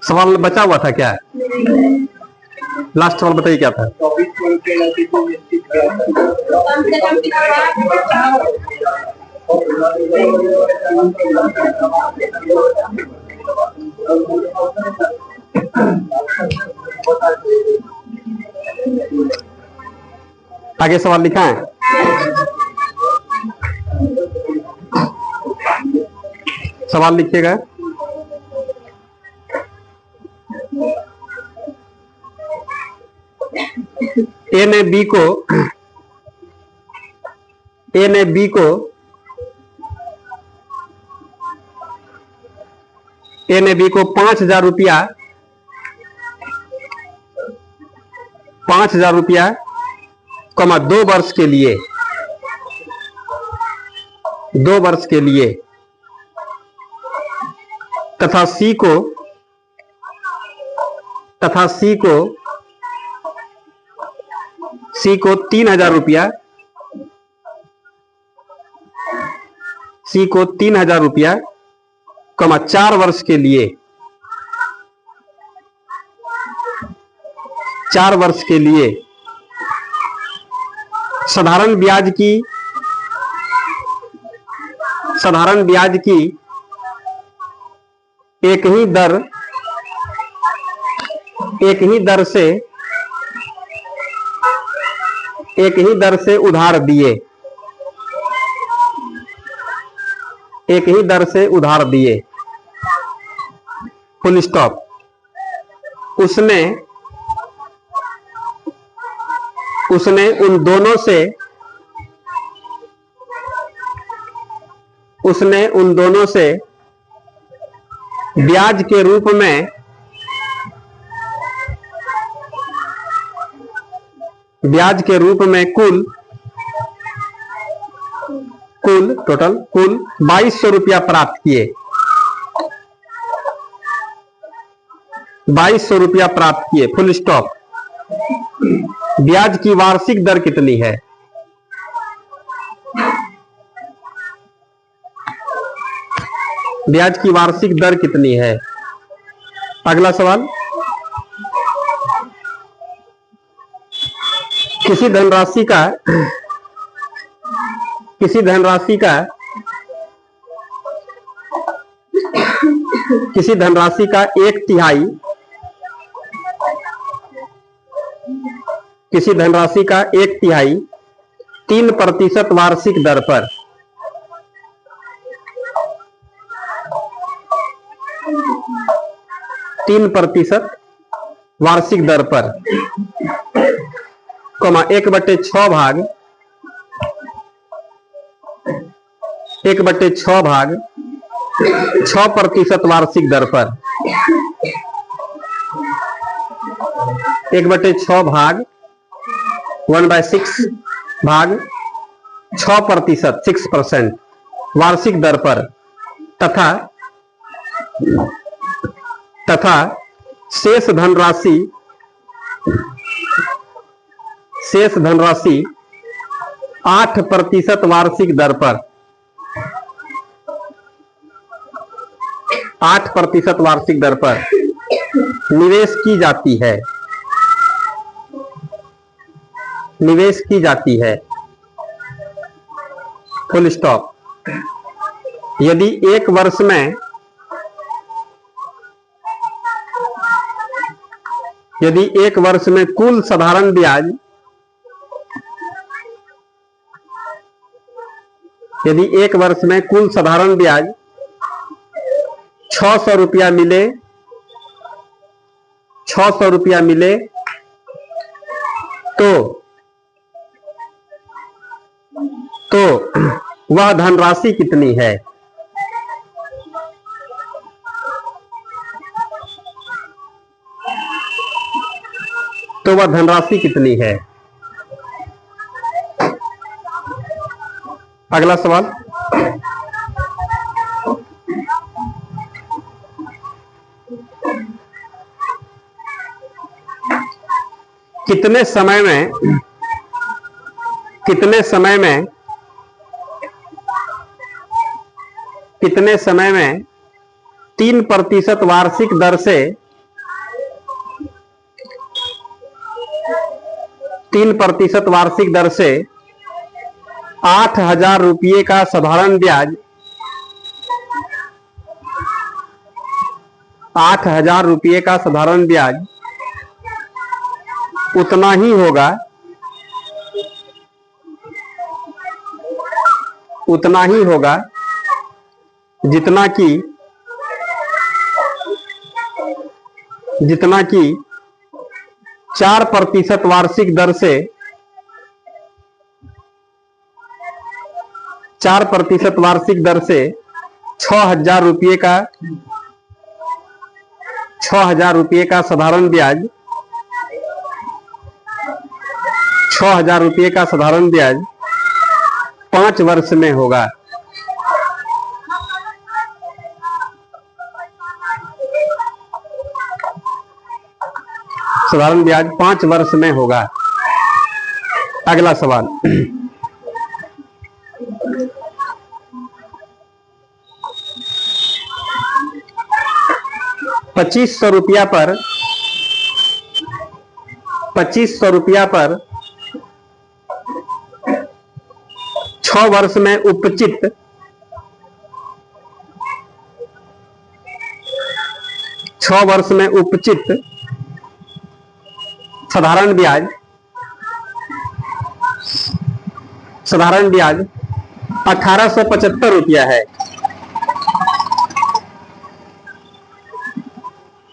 सवाल बचा हुआ था क्या? लास्ट सवाल बताइए क्या था? आगे सवाल लिखा है? सवाल लिखिएगा। ए ने बी को 5,000 रुपया 2 वर्ष के लिए तथा सी को 3,000 रुपया 4 वर्ष के लिए 4 वर्ष के लिए साधारण ब्याज की एक ही दर से उधार दिए। Full stop. उसने उन दोनों से ब्याज के रूप में टोटल 2,200 रुपया प्राप्त किए। 2,200 रुपया प्राप्त किए। Full stop. ब्याज की वार्षिक दर कितनी है? ब्याज की वार्षिक दर कितनी है? अगला सवाल। किसी धनराशि का एक तिहाई 3% वार्षिक दर पर 3% वार्षिक दर पर 1/6 भाग 6% वार्षिक दर पर 1/6 भाग 1/6 भाग 6% 6% वार्षिक दर पर तथा शेष धनराशि 8% वार्षिक दर पर 8% वार्षिक दर पर निवेश की जाती है। Full stop. यदि एक वर्ष में कुल साधारण ब्याज 600 रुपया मिले तो वह धनराशि कितनी है? अगला सवाल। कितने समय में 3% वार्षिक दर से 3% वार्षिक दर से 8,000 रुपये का साधारण ब्याज 8,000 रुपये का साधारण ब्याज उतना ही होगा जितना कि 4% वार्षिक दर से 4% वार्षिक दर से 6,000 रुपये का साधारण ब्याज 6,000 रुपये का साधारण ब्याज 5 वर्ष में होगा। साधारण ब्याज 5 वर्ष में होगा। अगला सवाल, 2500 रुपया पर 6 वर्ष में उपचित साधारण ब्याज 1875 रुपया है।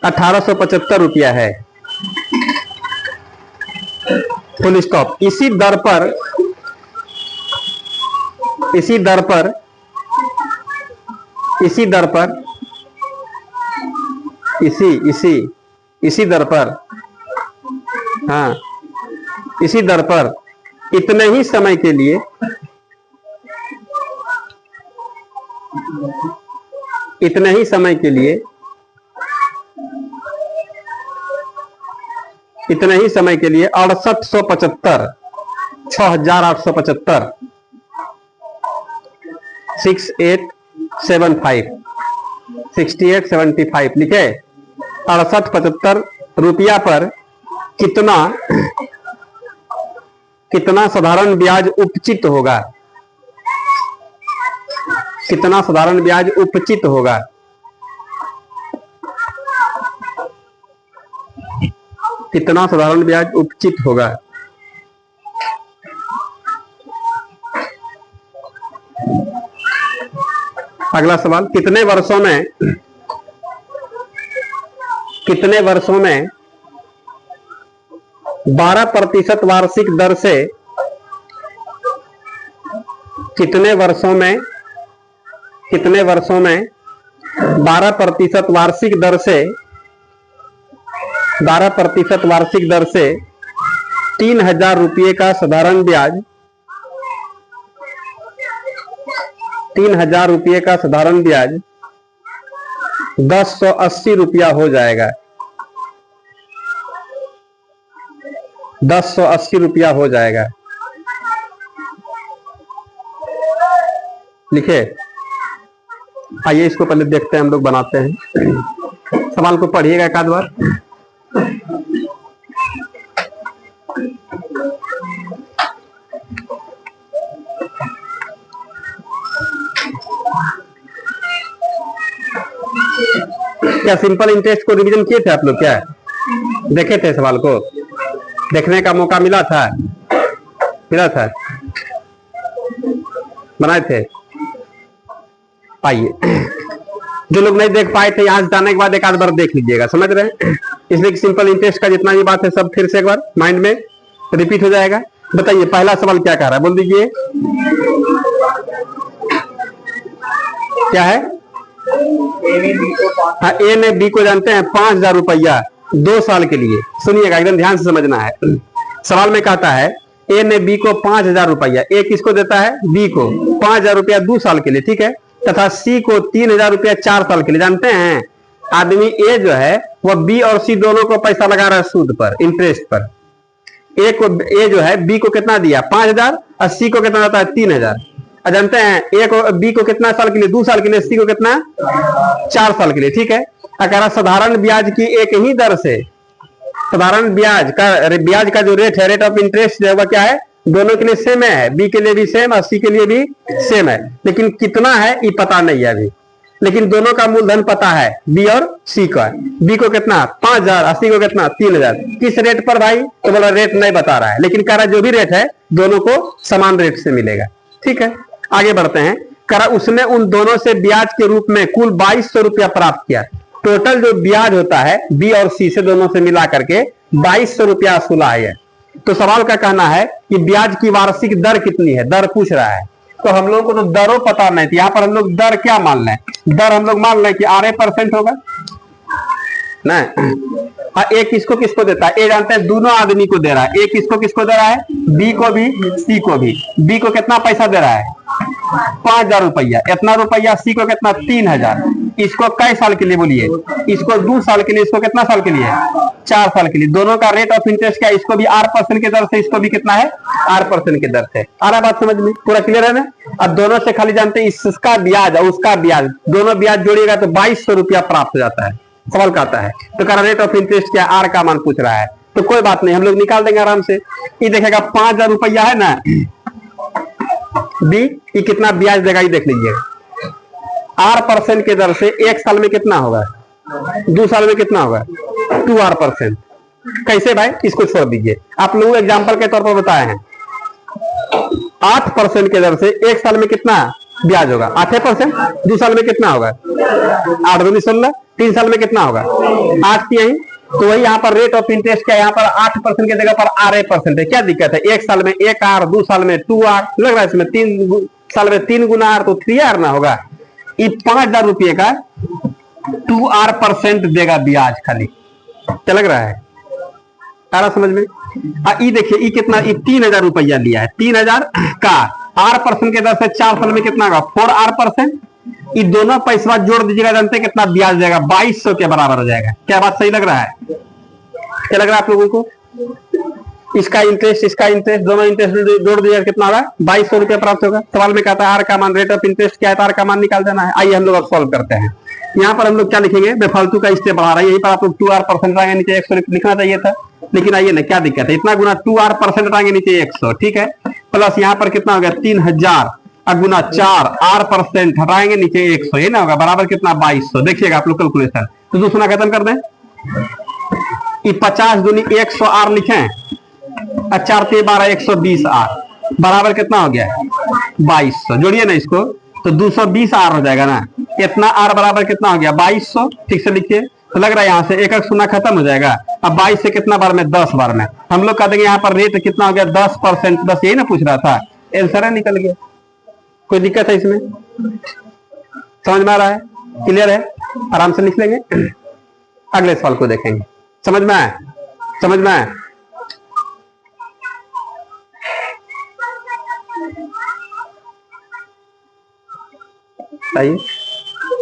1875 रुपया है। Full stop. इसी दर पर इतने ही समय के लिए इतने ही समय के लिए 6875 6875 6875 लिखे। 6875 रुपया पर कितना साधारण ब्याज उपचित होगा? कितना साधारण ब्याज उपचित होगा? कितना साधारण ब्याज उपचित होगा? अगला सवाल, कितने वर्षों में 12% वार्षिक दर से 12% वार्षिक दर से 3,000 रुपये का साधारण ब्याज 3,000 रुपये का साधारण ब्याज 1080 रुपया हो जाएगा। 1080 रुपया हो जाएगा। लिखे। आइए इसको पहले देखते हैं, हम लोग बनाते हैं। सवाल को पढ़िएगा एक आध बार। क्या सिंपल इंटरेस्ट को रिवीजन किए थे आप लोग? क्या देखे थे? सवाल को देखने का मौका मिला था? बनाए थे? आइए, जो लोग नहीं देख पाए थे यहां से जाने के बाद एक आध बार देख लीजिएगा, समझ रहे हैं? इसलिए सिंपल इंटरेस्ट का जितना भी बात है सब फिर से एक बार माइंड में रिपीट हो जाएगा। बताइए पहला सवाल क्या कह रहा है, बोल दीजिए। क्या है? हाँ, ए ने बी को जानते हैं 5,000 रुपया 2 साल के लिए। सुनिएगा, एकदम ध्यान से समझना है। सवाल में कहता है ए ने बी को 5,000 रुपया, ए किसको देता है? बी को 5,000 रुपया 2 साल के लिए, ठीक है। तथा सी को 3,000 रुपया 4 साल के लिए। जानते हैं आदमी ए जो है वह बी और सी दोनों को पैसा लगा रहा है सूद पर, इंटरेस्ट पर। ए को, ए जो है बी को कितना दिया 5000 और सी को कितना होता है 3000। और जानते हैं ए को बी को कितना साल के लिए 2 साल के लिए, सी को कितना 4 साल के लिए। ठीक है, अगर साधारण ब्याज की एक ही दर से, साधारण ब्याज का जो रेट है, रेट ऑफ इंटरेस्ट है, वह क्या है, दोनों के लिए सेम है, बी के लिए भी सेम और सी के लिए भी सेम है, लेकिन कितना है ये पता नहीं है अभी। लेकिन दोनों का मूलधन पता है, बी और सी का। बी को कितना 5000 और सी को कितना 3000। किस रेट पर भाई, तो बोला रेट नहीं बता रहा है, लेकिन कह रहा जो भी रेट है दोनों को समान रेट से मिलेगा। ठीक है, आगे बढ़ते हैं। करा उसने उन दोनों से ब्याज के रूप में कुल 2200 रुपया प्राप्त किया। टोटल जो ब्याज होता है बी और सी से दोनों से मिला करके 2200 रुपया वसूला है। तो सवाल का कहना है कि ब्याज की वार्षिक दर कितनी है, दर पूछ रहा है। तो हम लोग को तो दरों पता नहीं थी, यहां पर हम लोग दर क्या मान लें, दर हम लोग मान लें कि 8% होगा ना। ए किसको किसको देता है, ए जानते हैं दोनों आदमी को दे रहा है। ए किसको किसको दे रहा है, बी को भी सी को भी। बी को कितना पैसा दे रहा है 5000 रुपया, इतना रुपया। सी को कितना 3000। इसको कई साल के लिए बोलिए, इसको 2 साल के लिए, इसको कितना साल के लिए 4 साल के लिए। दोनों का रेट ऑफ इंटरेस्ट क्या है, इसको भी 8% के दर से, इसको भी कितना है 8% के दर से। आ रहा बात समझ में, पूरा क्लियर है ना। अब दोनों से खाली जानते हैं इसका ब्याज और उसका ब्याज, दोनों ब्याज जोड़िएगा तो 2200 रुपया प्राप्त हो जाता है। सवाल का आता है तो कह रेट ऑफ इंटरेस्ट क्या, आर का मान पूछ रहा है। तो कोई बात नहीं, हम लोग निकाल देंगे आराम से। ये देखेगा 5000 रुपया है ना, बी ये कितना ब्याज देगा ये देख लीजिए। 8% के दर से 1 साल में कितना होगा, 2 साल में कितना होगा 2R%। कैसे भाई, इसको छोड़ दीजिए, आप लोग एग्जांपल के तौर पर बताए हैं। 8% के दर से 1 साल में कितना ब्याज होगा 8%। 2 साल में कितना होगा 8 दूनी 16। 3 साल में कितना होगा 8 की यही। तो वही यहाँ पर रेट ऑफ इंटरेस्ट क्या, यहाँ पर 8% की जगह पर 8% है। क्या दिक्कत है, 1 साल में 1R, 2 साल में 2R लग रहा है, इसमें 3 साल में 3 गुना R तो 3R ना होगा। ये 5000 रुपये का 2R% देगा ब्याज खाली। क्या लग रहा है, सारा समझ में। ये देखिए ये कितना, ये 3000 रुपया लिया है, 3000 का 8% के दर से 4 साल में कितना होगा 4R%। ये दोनों पैसा जोड़ दीजिएगा, जानते हैं कितना ब्याज जाएगा 2200 के बराबर हो जाएगा। क्या बात सही लग रहा है, क्या लग रहा है आप लोगों को। इसका इंटरेस्ट दोनों इंटरेस्ट जोड़ दीजिएगा कितना होगा 2200 रुपया प्राप्त होगा। सवाल में कहता है आर का मान, रेट ऑफ इंटरेस्ट क्या है, आर का मान निकाल देना है। आइए हम लोग अब सॉल्व करते हैं। यहाँ पर हम लोग क्या लिखेंगे, बेफालतू का स्टेप बढ़ा रहा है। यहीं पर आप लोग 2R% आएंगे, नीचे 100 लिखना चाहिए था, लेकिन आइए ना क्या दिक्कत है, इतना गुना 2R% आएंगे नीचे 100। ठीक है, प्लस यहाँ पर कितना हो गया 3000 गुना 4R% हटाएंगे नीचे 100, ये ना होगा बराबर कितना 2200। देखिएगा आप लोग कैलकुलेशन, तो दूसरा खत्म कर दें। 50 दूनी 100R लिखें, 4 3 12 120R बराबर कितना हो गया 2200। जोड़िए ना इसको तो 220R हो जाएगा ना। इतना R बराबर कितना हो गया 2200। ठीक से लिखिए, तो लग रहा है यहाँ से एक एक शून्य खत्म हो जाएगा। अब 22 से कितना बार में 10 बार में हम लोग कह देंगे यहाँ पर रेट कितना हो गया 10%। 10 यही ना पूछ रहा था, आंसर निकल गया। कोई दिक्कत है इसमें, समझ में आ रहा है, क्लियर है, आराम से लिख लेंगे। अगले सवाल को देखेंगे, समझ में आए, समझ में आए। आइए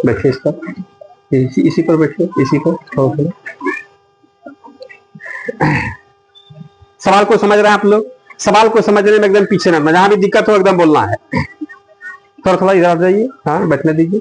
बैठिए, इस पर इसी पर बैठिए, इसी पर थोड़ा। सवाल को समझ रहे हैं आप लोग, सवाल को समझने में एकदम पीछे ना, जहां भी दिक्कत हो एकदम बोलना है। थोड़ा थोड़ा इधर आ जाइए, हाँ बैठने दीजिए।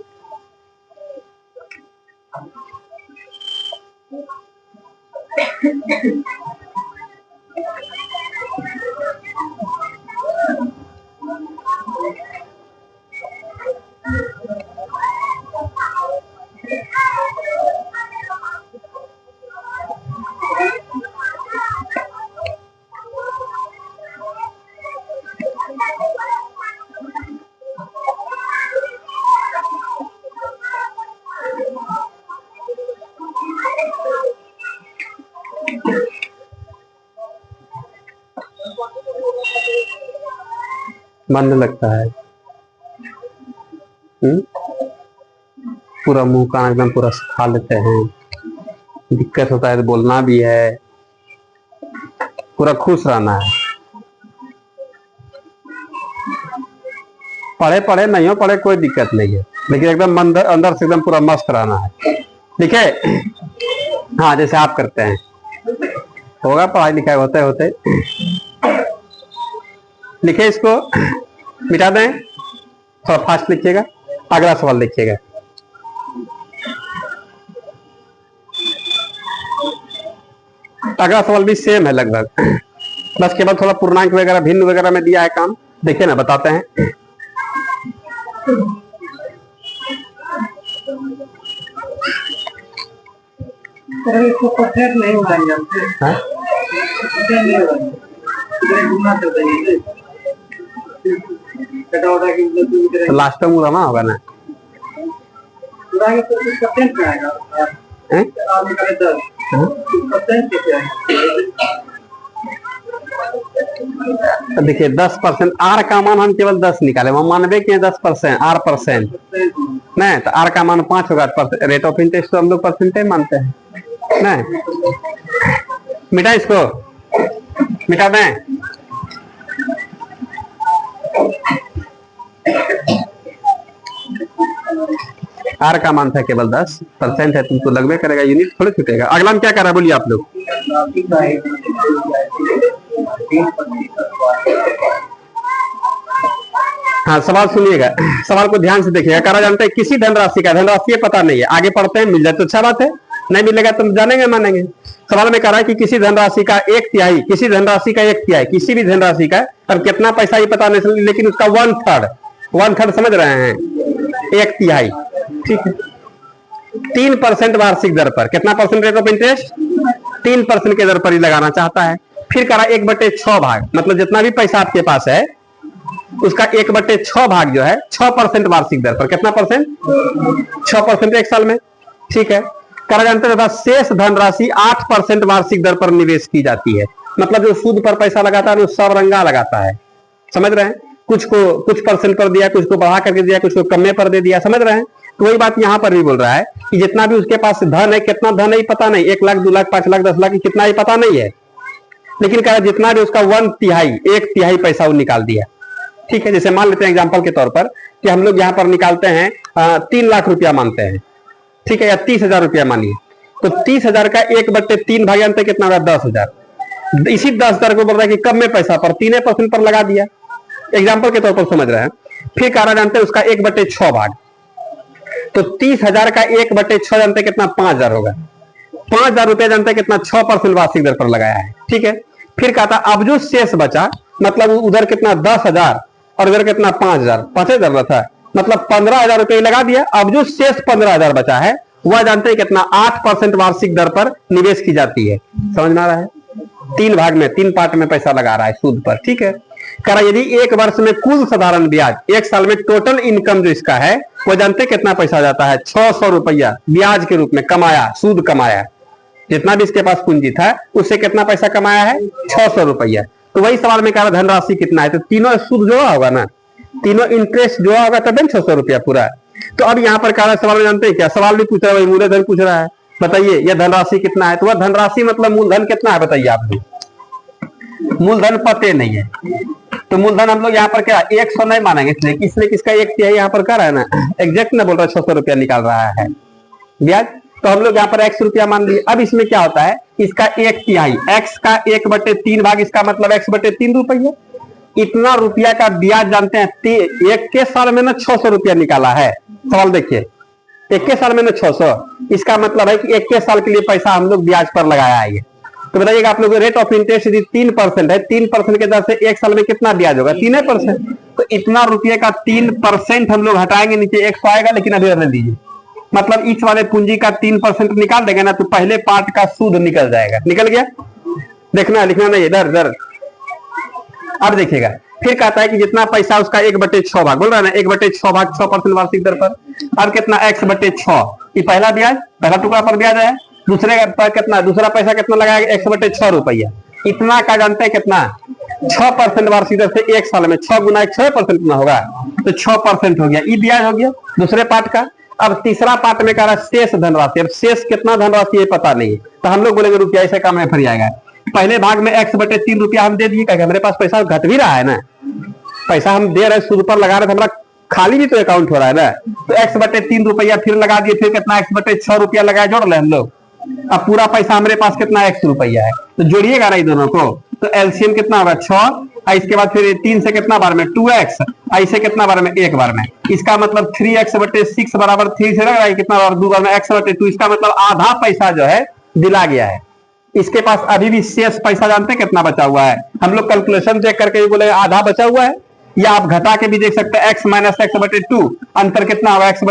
मन लगता है, पूरा मुंह का एकदम पूरा सुखा लेते हैं, दिक्कत होता है तो बोलना भी है, पूरा खुश रहना है। पढ़े पढ़े नहीं हो पढ़े कोई दिक्कत नहीं है, लेकिन एकदम अंदर से एकदम पूरा मस्त रहना है। ठीक है, हाँ जैसे आप करते हैं। होगा पढ़ाई लिखाई होते होते। लिखे इसको, मिटा दें, थोड़ा फास्ट लिखिएगा। अगला सवाल देखिएगा। अगला सवाल भी सेम है लगभग, बस केवल थोड़ा पूर्णांक वगैरह भिन्न वगैरह में दिया है काम। देखिए ना, बताते हैं। नहीं तो लास्ट में उड़ाना होगा ना। देखिए 10%, आर का मान हम केवल 10 निकाले, हम मानवे के 10%, R% नहीं, तो आर का मान 5 होगा। रेट ऑफ इंटरेस्ट तो हम लोग परसेंटेज मानते हैं नहीं। मिटा इसको, मिटा दें। आर का मान था केवल 10% है, तुमको लगभग करेगा, यूनिट थोड़ी छूटेगा। अगला में क्या कर रहा है बोलिए आप लोग। हाँ, सवाल सुनिएगा, सवाल को ध्यान से देखिएगा। करा जानते हैं किसी धनराशि का, धनराशि पता नहीं है, आगे पढ़ते हैं, मिल जाए तो अच्छा बात है, नहीं मिलेगा तो जानेंगे मानेंगे। सवाल में कह रहा है कि किसी धनराशि का 1/3, किसी धनराशि का 1/3, किसी भी धनराशि का, अब कितना पैसा ये पता नहीं, लेकिन उसका 1/3 समझ रहे हैं, 1/3, ठीक है। 3% वार्षिक दर पर, कितना परसेंट रेट ऑफ इंटरेस्ट, 3% के दर पर ही लगाना चाहता है। फिर करा 1/6 भाग, मतलब जितना भी पैसा आपके पास है उसका 1/6 भाग जो है 6% वार्षिक दर पर, कितना परसेंट, 6% एक साल में, ठीक है। करा जानते हैं शेष धनराशि 8% वार्षिक दर पर निवेश की जाती है। मतलब जो सूद पर पैसा लगाता है वो सब रंगा लगाता है, समझ रहे हैं। कुछ को कुछ परसेंट पर दिया, कुछ को बढ़ा करके दिया, कुछ को कम पर दे दिया, समझ रहे हैं। तो वही बात यहाँ पर भी बोल रहा है कि जितना भी उसके पास धन है, कितना धन है पता नहीं, 1 लाख 2 लाख 5 लाख 10 लाख कितना ही पता नहीं है, लेकिन कहा जितना भी उसका 1/3 पैसा वो निकाल दिया, ठीक है। जैसे मान लेते हैं एग्जाम्पल के तौर पर कि हम लोग यहाँ पर निकालते हैं 3 लाख रुपया मानते हैं, ठीक है, या 30,000 रुपया मानिए, तो 30,000 का 1/3 भाग जानते कितना होगा, 10,000। इसी 10,000 को बोल रहा है कि कम में पैसा पर 3% पर लगा दिया, एग्जाम्पल के तौर पर समझ रहे हैं। फिर कहा जानते हैं उसका 1/6 भाग, तो 30,000 का 1/6 जानते कितना, 5,000 होगा। 5,000 रुपया जानते कितना, 6% वार्षिक दर पर लगाया है, ठीक है। फिर कहा था अब जो शेष बचा, मतलब उधर कितना 10,000 और इधर कितना 5,000, 5,000 था, मतलब 15,000 रुपये लगा दिया। अब जो शेष 15,000 बचा है वह जानते हैं कितना, 8% वार्षिक दर पर निवेश की जाती है। समझ में आ रहा है, 3 भाग में, 3 पार्ट में पैसा लगा रहा है सूद पर, ठीक है। करा यदि एक वर्ष में कुल साधारण ब्याज, एक साल में टोटल इनकम जो इसका है वो जानते कितना पैसा जाता है, 600 रुपया ब्याज के रूप में कमाया, सूद कमाया, जितना भी इसके पास पूंजी था उससे कितना पैसा कमाया है, 600 रुपया। तो वही सवाल में कह रहा धनराशि कितना है, तो तीनों सूद जोड़ा होगा ना, तीनों इंटरेस्ट जोड़ा होगा तब 600 रुपया पूरा। तो अब यहाँ पर कह रहा है सवाल में जानते हैं क्या, सवाल भी पूछ रहा है, मूलधन पूछ रहा है, बताइए यह धनराशि कितना है। तो वह धनराशि मतलब मूलधन कितना है बताइए आप लोग, मूलधन पते नहीं है, तो मूलधन हम लोग यहाँ पर क्या 100 नहीं मानेंगे, इसलिए किसका 1/3 यहाँ पर कर रहा है ना, एग्जैक्ट ना बोल रहा है, 600 रुपया निकाल रहा है ब्याज, तो हम लोग यहाँ पर 100 रुपया मान लिए। अब इसमें क्या होता है, इसका 1/3, x का 1/3 भाग, इसका मतलब x/3 रुपया, इतना रुपया का ब्याज जानते हैं, एक के साल में ना 600 रुपया निकाला है। सवाल देखिए, एक के साल में ना 600, इसका मतलब है कि एक के साल के लिए पैसा हम लोग ब्याज पर लगाया है। तो बताइएगा आप लोग, रेट ऑफ इंटरेस्ट यदि 3% है, 3% के दर से एक साल में कितना ब्याज होगा, 3%। तो इतना रुपये का 3% हम लोग हटाएंगे, नीचे 100 आएगा, लेकिन अभी रहने दीजिए, मतलब इस वाले पूंजी का 3% निकाल देंगे ना, तो पहले पार्ट का सूद निकल जाएगा, निकल गया, देखना लिखना नहीं, इधर। अब देखिएगा, फिर कहता है कि जितना पैसा उसका 1/6 भाग, बोल रहा है ना, 1/6 भाग 6% वार्षिक दर पर। अब कितना, x/6, ये पहला ब्याज, पहला टुकड़ा पर ब्याज है, दूसरे पर कितना, दूसरा पैसा कितना लगाएगा, 1/6 रुपया, इतना का जानते हैं कितना, 6% वार्षिक दर से एक साल में, 6 गुना 6% ना होगा, तो 6% हो गया, ये ब्याज हो गया दूसरे पार्ट का। अब तीसरा पार्ट में कह रहा है शेष धनराशि, अब शेष कितना धनराशि है पता नहीं, तो हम लोग बोलेंगे रुपया ऐसे काम में फिर आएगा। पहले भाग में x/3 रुपया हम दे दिए, क्योंकि हमारे पास पैसा घट भी रहा है ना, पैसा हम दे रहे सूद पर लगा रहे थे, हमारा खाली भी तो अकाउंट हो रहा है ना, तो x/3 रुपया फिर लगा दिए, फिर कितना x/6 रुपया लगाया, जोड़ ले हम लोग, अब पूरा पैसा हमारे पास कितना x रुपया है, तो जोड़िएगा ना इन दोनों को, तो एलसीएम कितना होगा 6, इसके बाद फिर 3 से कितना बार में 2x, ऐसे कितना बार में एक बार में, इसका मतलब 3x/6 बराबर 3 से लग रहा है कितना बार 2 बार में x/2, इसका मतलब आधा पैसा जो है दिला गया है। इसके पास अभी भी शेष पैसा जानते हैं कितना बचा हुआ है, हम लोग कैलकुलेशन चेक करके भी बोले आधा बचा हुआ है, या आप घटा के भी देख सकते हैं x - x/2, अंतर कितना होगा x/,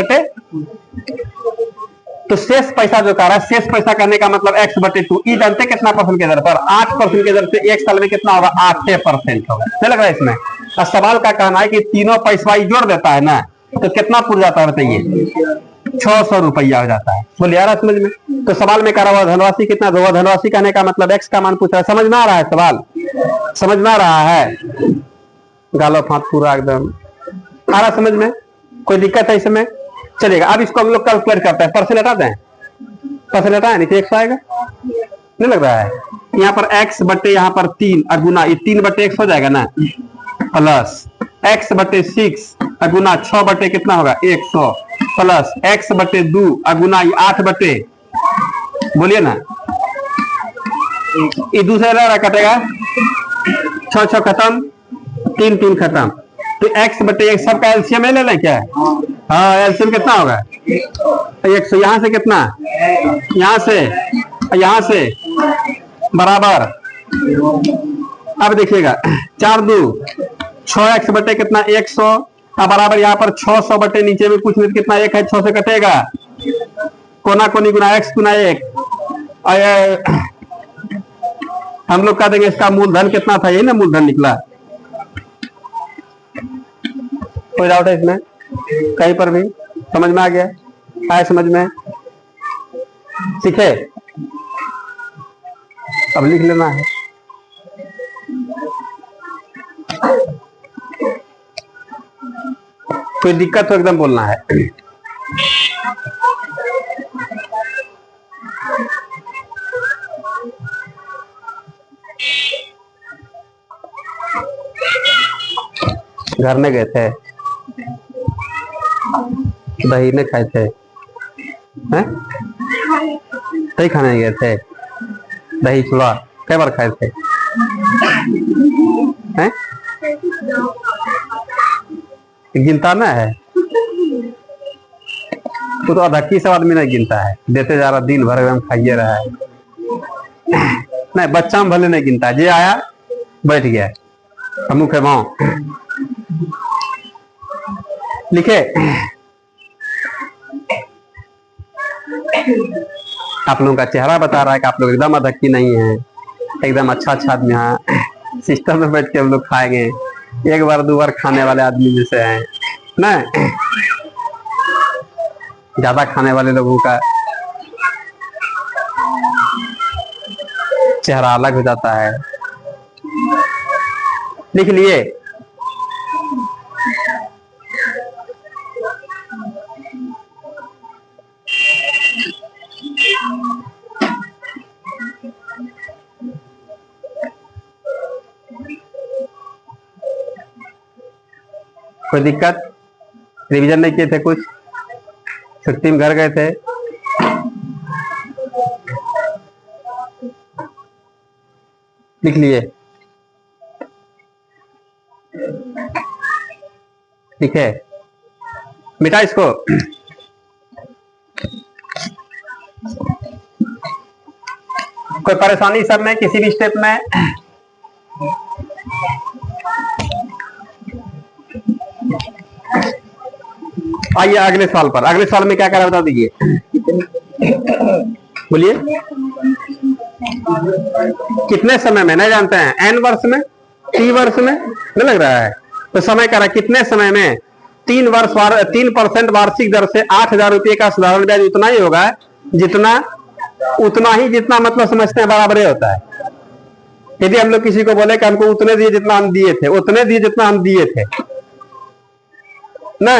तो शेष पैसा जो कह रहा है, शेष पैसा करने का मतलब x/2, ये जानते हैं कितना परसेंट के दर पर, 8% के दर से एक साल में कितना होगा 8% होगा, नहीं लग रहा है इसमें। और सवाल का कहना है कि तीनों पैसा जोड़ देता है ना, तो कितना पुर जाता है बताइए, 600 रुपया हो जाता है। बोलिए आ रहा समझ में। तो सवाल में कह रहा हुआ धनराशि कितना, तो धनराशि कहने का मतलब x का मान पूछ रहा है, समझ में आ रहा है सवाल, समझ में आ रहा है, गालो फांत पूरा एकदम आ रहा समझ में, कोई दिक्कत है इसमें, चलेगा। अब इसको हम लोग कैलकुलेट करते हैं, परसेंट हटा दें, परसेंट हटाए नीचे 100 आएगा, नहीं लग रहा है, यहाँ पर x बटे यहाँ पर 3 गुना, ये 3/x हो जाएगा ना, प्लस x/6 गुना 6 बटे कितना होगा 100, प्लस x/2 गुना 8 बटे, बोलिए ना, ये दूसरा कटेगा, 6 खत्म, 3 खत्म, तो x/1 सबका एलसीएम ले लें क्या, हाँ एलसीएम कितना होगा 100, यहाँ से कितना, यहाँ से बराबर, अब देखिएगा 4 2 6x बटे कितना 100, अब बराबर यहाँ पर 600 बटे नीचे में कुछ नहीं कितना 1 है, 6 से कटेगा, कोना कोनी गुना x गुना 1, हम लोग कह देंगे इसका मूलधन कितना था, यही ना मूलधन निकला, कोई डाउट है इसमें कहीं पर भी, समझ में आ गया, आए समझ में, सीखे, अब लिख लेना है। कोई दिक्कत हो एकदम बोलना है। घर में गए थे, दही ने खाए थे, हैं? दही खाने गए थे, दही चूड़ा कई बार खाए थे, हैं? गिनता ना है, तो अधक्की सब आदमी नहीं गिनता है, देते जा रहा दिन भर एकदम खाइए रहा है, नहीं बच्चा में भले नहीं गिनता, जे आया बैठ गया, हम मुखे भाव लिखे। आप लोगों का चेहरा बता रहा है कि आप लोग एकदम अधक्की नहीं है, एकदम अच्छा आदमी है, सिस्टम में बैठ के हम लोग खाएंगे, 1 बार 2 बार खाने वाले आदमी जैसे हैं ना, ज्यादा खाने वाले लोगों का चेहरा अलग हो जाता है। लिख लिए, कोई दिक्कत, रिवीजन नहीं किए थे कुछ, छुट्टी में घर गए थे, लिख लिए, लिखे, मिटा इसको, कोई परेशानी सब में किसी भी स्टेप में, आइए अगले साल पर, अगले साल में क्या करा बता दीजिए, बोलिए कितने समय में, नहीं जानते हैं, n वर्ष में, t वर्ष में, नहीं लग रहा है, तो समय करा कितने समय में, 3% वार्षिक दर से 8,000 रुपये का साधारण ब्याज उतना ही होगा जितना, उतना ही जितना मतलब समझते हैं बराबर होता है। यदि हम लोग किसी को बोले कि हमको उतने दिए जितना हम दिए थे, उतने दिए जितना हम दिए थे, ना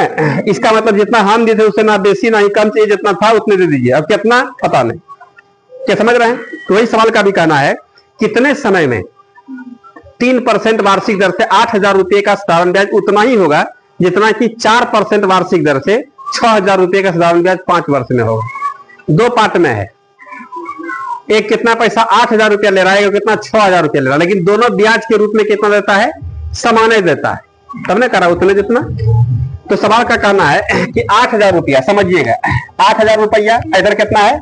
इसका मतलब जितना हम दिए थे उससे ना बेसी ना ही कम चाहिए, जितना था उतने दे दीजिए, अब कितना पता नहीं, क्या समझ रहे हैं। तो वही सवाल का भी कहना है, कितने समय में 3% वार्षिक दर से 8,000 रुपये का साधारण ब्याज उतना ही होगा जितना कि 4% वार्षिक दर से 6,000 रुपये का साधारण ब्याज 5 वर्ष में होगा। 2 पार्ट में है, एक कितना पैसा 8,000 रुपया ले रहा है, कितना 6,000 रुपया ले रहा है, लेकिन दोनों ब्याज के रूप में कितना देता है, समान ही देता है। तब ने करा उतने जितना। तो सवाल का कहना है कि 8,000 रुपया, समझिएगा 8,000 रुपया, इधर कितना है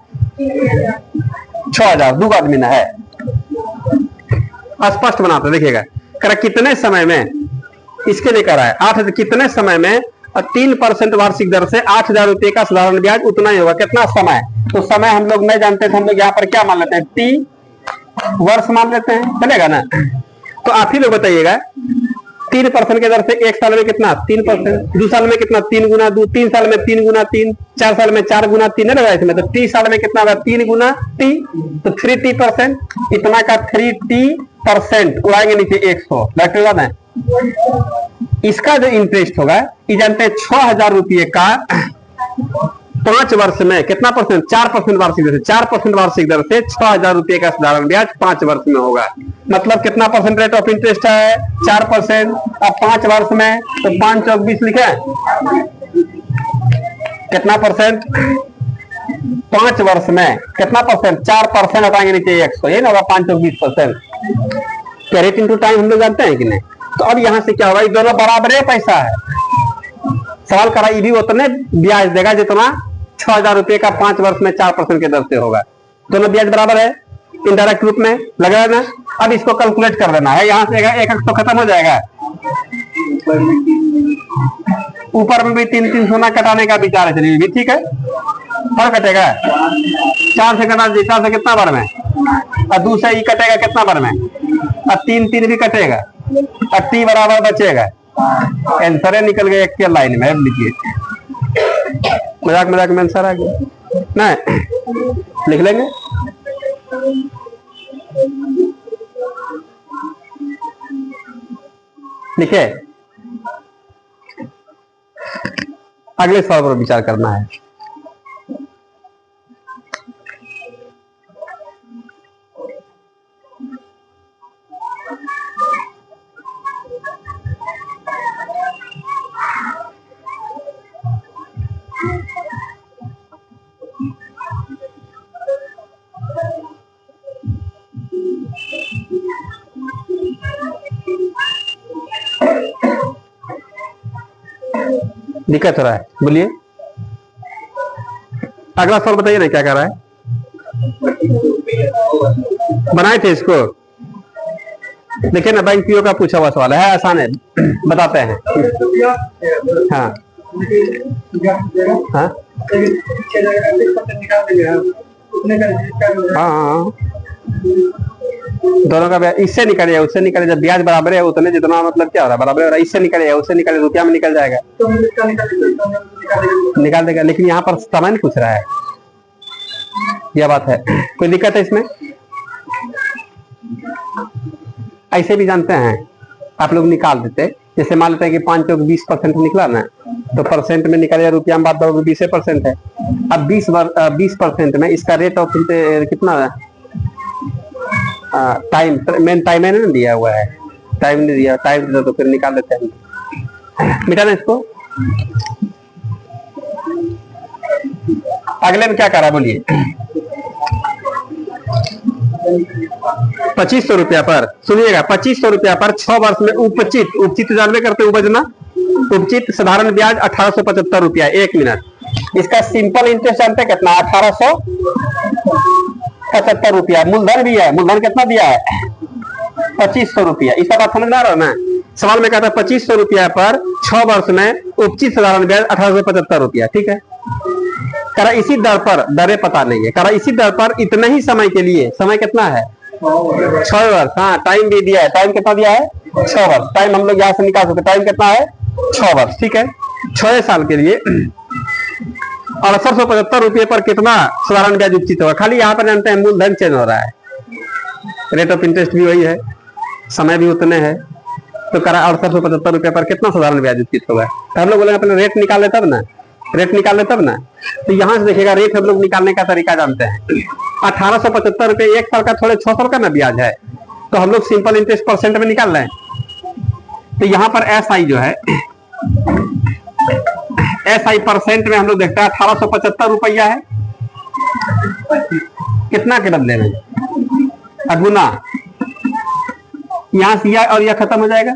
6,000, दो आदमी ना है, स्पष्ट बनाते देखिएगा। करा कितने समय में, इसके लिए करा है 8 कितने समय में, और 3% वार्षिक दर से 8,000 रुपये का साधारण ब्याज उतना ही होगा। कितना समय, तो समय हम लोग नहीं जानते थे, हम लोग यहाँ पर क्या मान लेते हैं, टी वर्ष मान लेते हैं, चलेगा ना। तो आप ही लोग बताइएगा 3% के दर से एक साल में कितना 3%, 2 साल में कितना 3 गुना 2, 3 साल में 3 गुना 3, 4 साल में 4 गुना 3 नहीं लगा इसमें, तो 30 साल में कितना होगा 3 गुना टी, तो 3t%, इतना का 3t% उड़ाएंगे नीचे 100, बैठेगा ना। इसका जो इंटरेस्ट होगा ये जानते हैं 6,000 रुपये का 5 वर्ष में कितना परसेंट, 4% वार्षिक दर से, 4% वार्षिक दर से 6,000 रुपये का साधारण ब्याज 5 वर्ष में होगा। मतलब कितना परसेंट रेट ऑफ इंटरेस्ट है, 4%। अब 5 वर्ष में तो 5 चौक 20 लिखे, कितना परसेंट 5 वर्ष में कितना परसेंट, 4% हटाएंगे नीचे 100, ये ना होगा 5 चौक 20%। क्या रेट इंटू टाइम हम लोग जानते हैं कि नहीं। तो अब यहां से क्या होगा, ये दोनों बराबर पैसा है। सवाल करा ये भी उतने ब्याज देगा जितना 6,000 रुपये का 5 वर्ष में 4% के दर से होगा। दोनों ब्याज बराबर है, इनडायरेक्ट रूप में लगा है ना। अब इसको कैलकुलेट कर देना है, यहां से एक तो खत्म हो जाएगा, ऊपर में भी 3 सोना कटाने का विचार है, चलिए भी ठीक है। और कटेगा 4 से कटा, 4 से कितना बार में, और 2 से कटेगा कितना बार में, और 3 भी कटेगा, और टी बराबर बचेगा। आंसर निकल गया एक के लाइन में, लिखिए। मजाक मजाक में आंसर आ गया ना, लिख लेंगे। लिखे, अगले सवाल पर विचार करना है। दिक्कत हो रहा है, बोलिए। अगला सवाल बताइए ना क्या कर रहा है, बनाए थे इसको। देखिए ना, बैंक पीओ का पूछा हुआ सवाल है, आसान है, बताते हैं। हाँ हाँ हाँ, दोनों का ब्याज इससे निकलेगा उससे निकले, जब ब्याज बराबर है उतने जितना, मतलब क्या हो रहा है बराबर हो रहा है, इससे निकलेगा उससे निकले, रुपया में निकल जाएगा, निकाल देगा। लेकिन यहाँ पर समय नहीं पूछ रहा है, यह बात है। कोई दिक्कत है इसमें, ऐसे भी जानते हैं आप लोग निकाल देते। जैसे मान लेते हैं कि 5 चौक 20% निकला ना, तो परसेंट में निकलेगा, रुपया में बात दोगे 20% है। अब 20% में इसका रेट ऑफ कितना है, टाइम, मेन टाइम है ना दिया हुआ है, टाइम नहीं दिया, टाइम दिया तो फिर निकाल लेते हैं, मिटाना इसको। अगले में क्या करा बोलिए, 2500 रुपया पर, सुनिएगा 2500 रुपया पर 6 वर्ष में उपचित जानवे करते उपजना, उपचित साधारण ब्याज 1875 रुपया। 1 मिनट, इसका सिंपल इंटरेस्ट जानते कितना, 1875 रुपया। मूलधन भी है, मूलधन कितना दिया है 2500 रुपया। इसका बात समझ आ रहा है ना। सवाल में कहता है 2500 रुपया पर 6 वर्ष में उपचित साधारण ब्याज 1875 रुपया, ठीक है। करा इसी दर पर, दरें पता नहीं है, करा इसी दर पर इतने ही समय के लिए, समय कितना है 6 वर्ष। हाँ, टाइम भी दिया है, टाइम कितना दिया है 6 वर्ष। टाइम हम लोग यहाँ से निकाल सकते, टाइम कितना है 6 वर्ष, ठीक है। 6 साल के लिए 6875 रुपये पर कितना साधारण ब्याज उपचित होगा। खाली यहाँ पर जानते हैं मूलधन चेंज हो रहा है, रेट ऑफ इंटरेस्ट भी वही है, समय भी उतने है, तो करा 6875 रुपये पर कितना साधारण ब्याज उपचित होगा। तो हम लोग बोलेंगे अपने रेट निकाले तब ना, रेट निकाले तब ना। तो यहां से देखिएगा, रेट हम लोग निकालने का तरीका जानते हैं। 1875 रुपये 1 साल का, थोड़े 6 साल का ना ब्याज है, तो हम लोग सिंपल इंटरेस्ट परसेंट में निकाल रहे हैं। तो यहाँ पर एसआई जो है, एसआई परसेंट में हम लोग देखते हैं 1875 रुपया है, कितना के बदले में गुना, यहां से और यह खत्म हो जाएगा।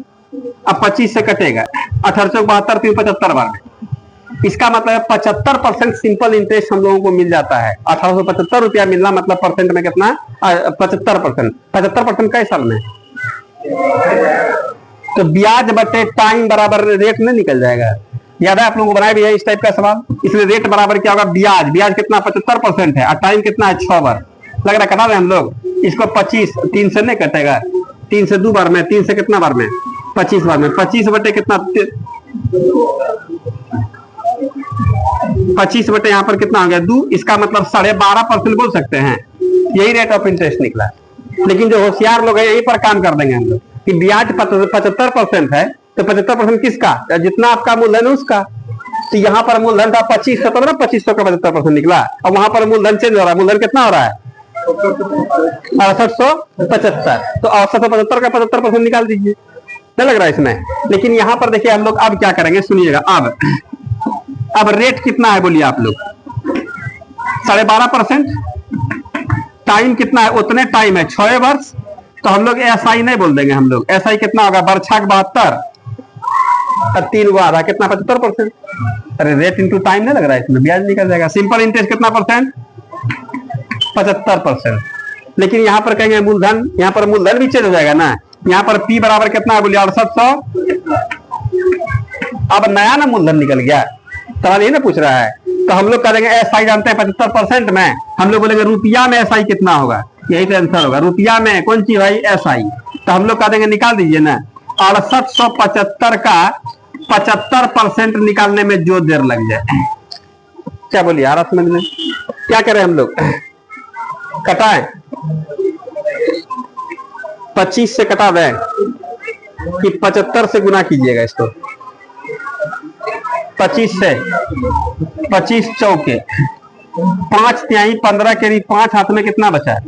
अब 25 से कटेगा 1872 375 बार में। इसका मतलब है 75% सिंपल इंटरेस्ट हम लोगों को मिल जाता है। 1875 रुपया मिलना मतलब परसेंट में कितना, 75%। 75% कई साल में, तो ब्याज बटे टाइम बराबर रेट नहीं निकल जाएगा। याद है आप लोगों को बनाया भी है इस टाइप का सवाल। इसलिए रेट बराबर क्या होगा, ब्याज। ब्याज कितना 75% है और टाइम कितना है 6 बार। लग रहा है कटा रहे हम लोग इसको। 25 3 से नहीं कटेगा, 3 से 2 बार में, 3 से कितना बार में, 25 बार में। 25 बटे कितना, 25 बटे यहाँ पर कितना हो गया 2। इसका मतलब 12.5% बोल सकते हैं। यही रेट ऑफ इंटरेस्ट निकला। लेकिन जो होशियार लोग हैं यहीं पर काम कर देंगे हम लोग कि ब्याज 75% है तो 75% किसका, जितना आपका मूलधन है उसका। तो यहाँ पर मूलधन था 2500, तो 2500 का 75% निकला। और वहां पर मूलधन चेंज हो रहा है। मूलधन कितना हो रहा है 6875। तो 6875 का 75% निकाल दीजिए, नहीं लग रहा है इसमें। लेकिन यहाँ पर देखिए हम लोग अब क्या करेंगे, सुनिएगा। अब रेट कितना है बोलिए आप लोग, 12.5%। टाइम कितना है, उतने टाइम है 6 वर्ष। तो हम लोग एसआई नहीं बोल देंगे, हम लोग एसआई कितना होगा, बरछाक 72 और 3 आधा कितना 75%। अरे रेट इंटू टाइम नहीं लग रहा है इसमें, ब्याज निकल जाएगा। सिंपल इंटरेस्ट कितना परसेंट, 75%। लेकिन यहाँ पर कहेंगे मूलधन, यहाँ पर मूलधन भी चेंज हो जाएगा ना। यहाँ पर पी बराबर कितना है बोलिए 6800। अब नया ना मूलधन निकल गया, सवाल ये ना पूछ रहा है। तो हम लोग करेंगे एसआई जानते हैं 75% में, हम लोग बोलेंगे रुपया में एसआई कितना होगा, यही तो आंसर होगा। रुपया में कौन ची भाई, एसआई। तो हम लोग कह देंगे, निकाल दीजिए ना। 6875 का 75% निकालने में जो देर लग जाए, क्या बोलिए आ रहा समझ में। क्या करें हम लोग, कटाएं 25 से कटा दें कि 75 से गुना कीजिएगा इसको। 25 से 25 चौके 5 तिहाई 15 के 5 हाथ में कितना बचा है,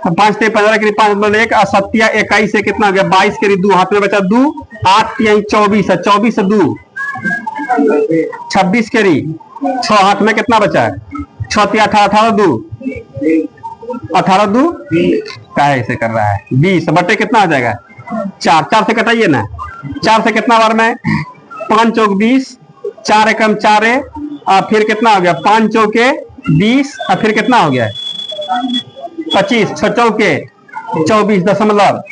5 तिहाई 15 के 5 मतलब 1 असत्या 21 से कितना हो गया 22 के 2 हाथ में बचा 2। 8 तिहाई 24 है, 24 से 2 26 के 6 हाथ में कितना बचा है, 6 तिहाई 18 2 18 2 क्या ऐसे कर रहा है 20 बटे कितना आ जाएगा 4। 4 से कटाइए ना, 4 से कितना बार में 5 चौक 20, 4 एकम 4 है और फिर कितना हो गया 5 चौके 20 और फिर कितना हो गया 25, 6 चौके 24.25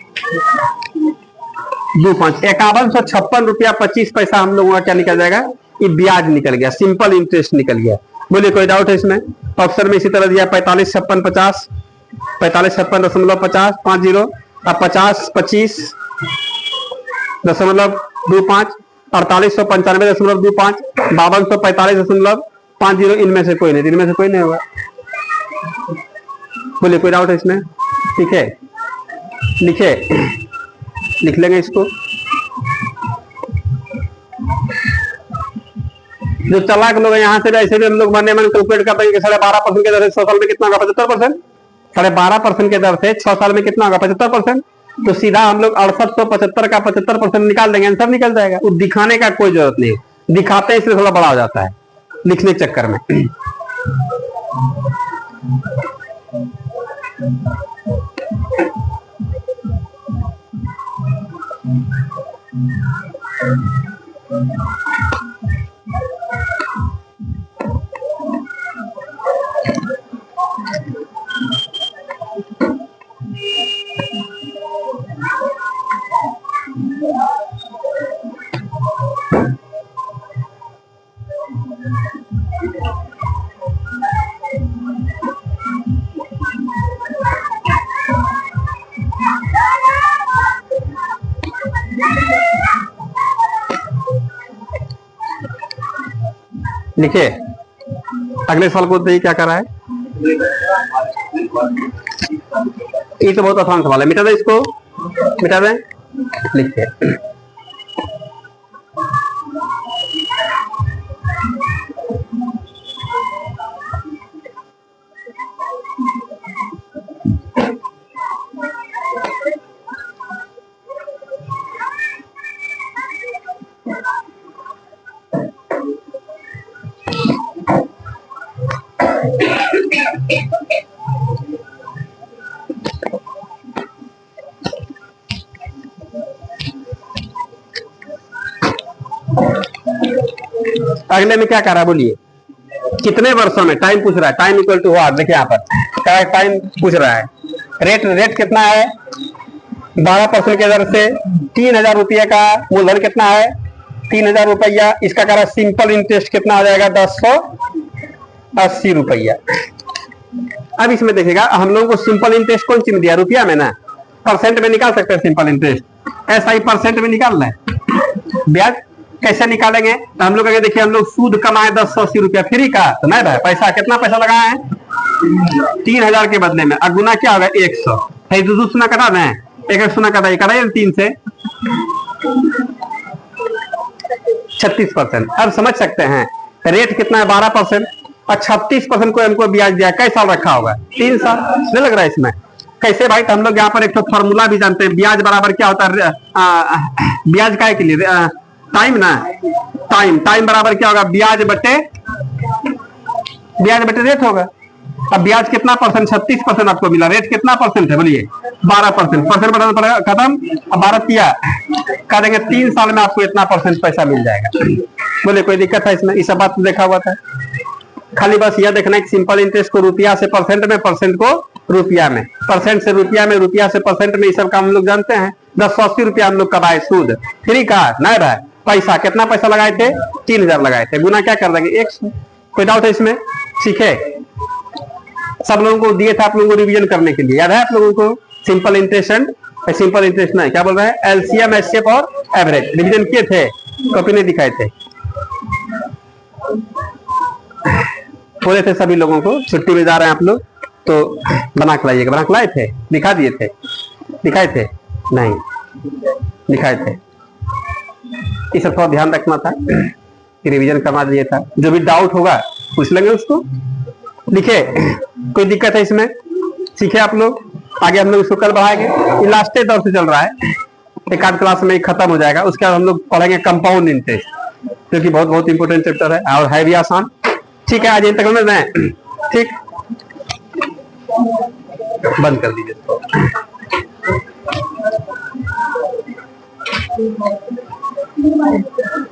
5156 रुपया 25 पैसा हम लोगों का क्या निकल जाएगा, ये ब्याज निकल गया, सिंपल इंटरेस्ट निकल गया। बोलिए कोई डाउट है इसमें। ऑप्शन में इसी तरह दिया 45 56 50, 45 56.50 50 और 50 25.25 4895.25 5245.50। इनमें से कोई नहीं, इनमें से कोई नहीं होगा। बोलिए कोई डाउट है इसमें। ठीक है, लिखे, लिख लेंगे इसको। जो चालाक लोग यहाँ से ऐसे भी हम लोग मरने मन कैलकुलेट करते हैं कि 12.5% के दर से 6 साल में कितना होगा 75%। 12.5% के दर से 6 साल में कितना होगा 75%। तो सीधा हम लोग 6875 का 75% निकाल देंगे, आंसर निकल जाएगा। वो दिखाने का कोई जरूरत नहीं, दिखाते हैं इसलिए थोड़ा बड़ा हो जाता है लिखने के चक्कर में। लिखिए अगले सवाल को देखिए क्या कर रहा है। ये तो बहुत आसान सवाल है, मिटा दें इसको, मिटा दें। लिखिए अगले में क्या कर रहा है बोलिए, कितने वर्षों में, टाइम पूछ रहा है, टाइम इक्वल टू व्हाट, देखिए यहाँ पर क्या टाइम पूछ रहा है। रेट कितना है, 12% के दर से 3,000 रुपये का मूलधन कितना है, 3,000 रुपया। इसका कह रहा है सिंपल इंटरेस्ट कितना आ जाएगा, 1080 रुपया। अब इसमें देखिएगा हम लोगों को सिंपल इंटरेस्ट कौन सी में दिया, रुपया में ना, परसेंट में निकाल सकते हैं सिंपल इंटरेस्ट, ऐसा ही परसेंट में निकालना है। ब्याज कैसे निकालेंगे, तो हम लोग अगर देखिए हम लोग सूद कमाए 1080 रुपया फ्री का, तो नहीं भाई पैसा कितना पैसा लगाए हैं 3,000 के बदले में, और गुना क्या होगा 100, है दो सुना कटा दें, एक सुना कटा 3 से 36%। अब समझ सकते हैं रेट कितना है 12% और 36% को हमको ब्याज दिया, कई साल रखा होगा 3 साल, नहीं लग रहा है इसमें कैसे भाई। तो हम लोग यहाँ पर एक तो फॉर्मूला भी जानते हैं, ब्याज बराबर क्या होता है, ब्याज काय के लिए टाइम ना, टाइम बराबर क्या होगा, ब्याज बटे रेट होगा। अब ब्याज कितना परसेंट, 36% आपको मिला, रेट कितना परसेंट है बोलिए 12%, परसेंट बढ़ाना पड़ेगा, खत्म। अब 12 किया कह देंगे 3 साल में आपको इतना परसेंट पैसा मिल जाएगा। बोले कोई दिक्कत है इसमें, इस सब बात तो देखा हुआ था, खाली बस यह देखना है कि सिंपल इंटरेस्ट को रुपया से परसेंट में, परसेंट को रुपया में, परसेंट से रुपया में, रुपया से परसेंट में, ये सब काम हम लोग जानते हैं। 1080 रुपया हम लोग कमाए सूद फ्री का, नहीं भाई पैसा कितना पैसा लगाए थे 3,000 लगाए थे, गुना क्या कर देंगे 100। कोई डाउट है इसमें, सीखे सब लोगों को दिए थे आप लोगों को रिवीजन करने के लिए, याद है आप लोगों को simple interest and simple interest नहीं क्या बोल रहा है, एलसीएम एचसीएफ और एवरेज रिवीजन किए थे, कॉपी नहीं दिखाए थे, बोले थे सभी लोगों को छुट्टी में जा रहे हैं आप लोग तो बना के लाइएगा, बना के लाए थे, दिखा दिए थे, दिखाए थे नहीं दिखाए थे, इस सब थोड़ा ध्यान रखना था, रिवीजन करवा दिया था, जो भी डाउट होगा पूछ लेंगे उसको, लिखे कोई दिक्कत है इसमें, सीखे आप लोग, आगे हम लोग इसको कल बढ़ाएंगे, लास्ट दौर से चल रहा है, एक आध क्लास में खत्म हो जाएगा, उसके बाद हम लोग पढ़ेंगे कंपाउंड इंटरेस्ट, जो कि बहुत इंपोर्टेंट चैप्टर है और है भी आसान। ठीक है, आज यहीं तक समझ रहे हैं, ठीक, बंद कर दीजिए इसको।